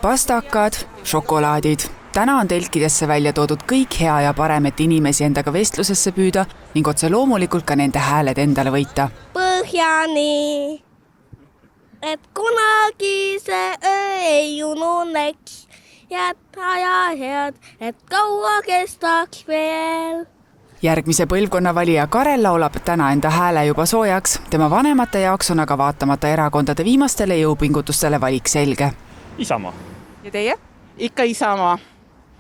Pastakad, šokolaadid. Täna on telkidesse välja toodud kõik hea ja parem, et inimesi endaga vestlusesse püüda ning otse loomulikult ka nende hääled endale võita. Põhjani, et kunagi see öö ei ununeks, jätta ja head, et kaua kestaks veel. Järgmise põlvkonna valija Karel laulab täna enda hääle juba soojaks. Tema vanemate jaoks on aga vaatamata erakondade viimastele jõupingutustele valik selge. Isamaa. Ja teie? Ikka Isamaa.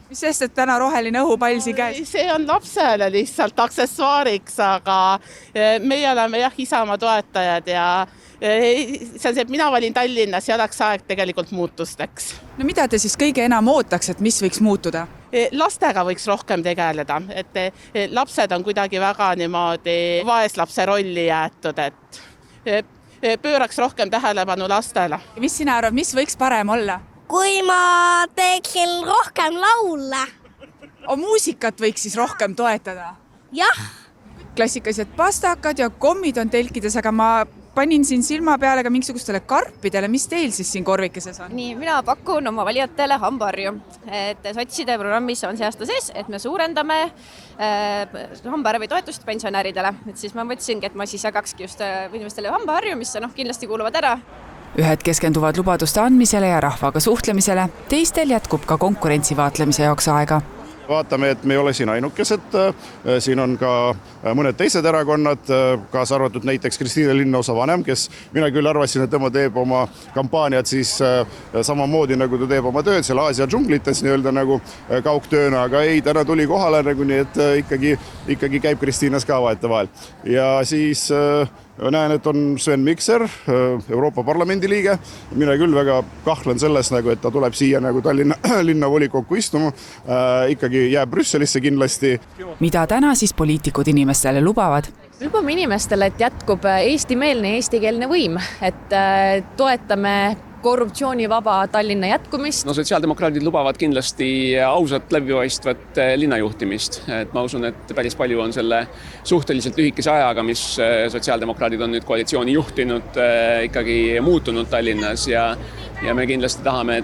Mis sest, et täna roheline õhupall siin käes? See on lapsele lihtsalt aksessuaariks, aga meie oleme Isamaa toetajad ja see on see, et mina valin Tallinnas ja oleks aeg tegelikult muutusteks. No mida te siis kõige enam ootaks, et mis võiks muutuda? Lastega võiks rohkem tegeleda, et lapsed on kuidagi väga niimoodi vaeslapse rolli jäetud, et pööraks rohkem tähelepanu lastele. Mis sina arvad, mis võiks parem olla? Kui ma teeksin rohkem laule. Muusikat võiks siis rohkem toetada? Jah. Klassikalised pastakad ja kommid on telkides, aga ma panin siin silma peale ka mingisugustele karpidele. Mis teil siis siin korvikeses on? Nii, mina pakun oma valijatele hambaharju. Et sotside programmis on see aasta sees, et me suurendame hambaharvi toetust pensionäridele. Et siis ma mõtlesingi, et ma siis jagakski just inimestele hambaharju, mis kindlasti kuuluvad ära. Ühed keskenduvad lubaduste andmisele ja rahvaga suhtlemisele, teistel jätkub ka konkurentsi vaatlemise jaoks aega. Vaatame, et me ei ole siin ainukesed, siin on ka mõned teised erakonnad, kaasa arvatud näiteks Kristiine linnaosa vanem, kes mina küll arvasin, et tema teeb oma kampaaniat siis samamoodi nagu ta teeb oma tööd seal Aasia džunglites nii-öelda nagu kaugtööna, aga ei, täna tuli kohale nagu nii, et ikkagi käib Kristiinas ka vahetevahel. Ja siis näen, et on Sven Mikser, Euroopa Parlamendi liige. Mina küll väga kahtlen selles, et ta tuleb siia nagu Tallinna linnavolikokku istuma. Ikkagi jääb Brüsselisse kindlasti. Mida täna siis poliitikud inimestele lubavad? Lubame inimestele, et jätkub eestimeelne ja eestikeelne võim, et toetame korruptsioonivaba Tallinna jätkumist. No sotsiaaldemokraadid lubavad kindlasti ausat läbipaistvat linnajuhtimist. Et ma usun, et päris palju on selle suhteliselt lühikese ajaga, mis sotsiaaldemokraadid on nüüd koalitsiooni juhtinud, ikkagi muutunud Tallinnas ja me kindlasti tahame,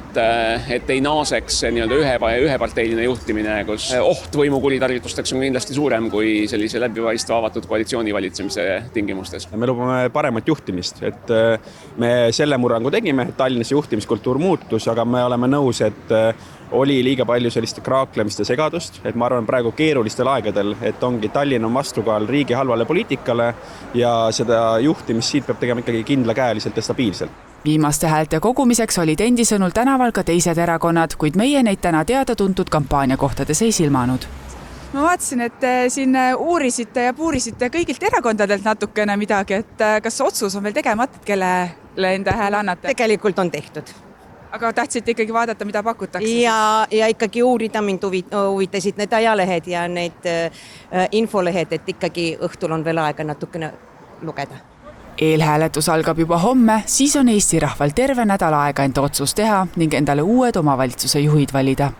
et ei naaseks üheparteiline juhtimine, kus oht võimu kuritarvitusteks on kindlasti suurem kui sellise läbipaistva avatud koalitsiooni valitsemise tingimustes. Me lubame paremat juhtimist, et me selle murrangu tegime, et Tallinnas juhtimiskultuur muutus, aga me oleme nõus, et oli liiga palju sellist kraaklemist ja segadust, et ma arvan praegu keerulistel aegadel, et ongi Tallinn on vastukaal riigi halvale poliitikale ja seda juhtimist siit peab tegema ikkagi kindlakäeliselt ja stabiilselt. Viimaste häälte kogumiseks olid endi sõnul tänaval ka teised erakonnad, kuid meie neid täna teada-tuntud kampaaniakohtades ei silmanud. Ma vaatasin, et siin uurisite ja puurisite kõigilt erakondadelt natukene midagi, et kas otsus on veel tegemata, kellele enda hääle annate? Tegelikult on tehtud. Aga tahtsite ikkagi vaadata, mida pakutakse? Ja ikkagi uurida, mind huvitasid need ajalehed ja need infolehed, et ikkagi õhtul on veel aega natukene lugeda. Eelhääletus algab juba homme, siis on Eesti rahval terve nädal aega enda otsus teha ning endale uued omavalitsuse juhid valida.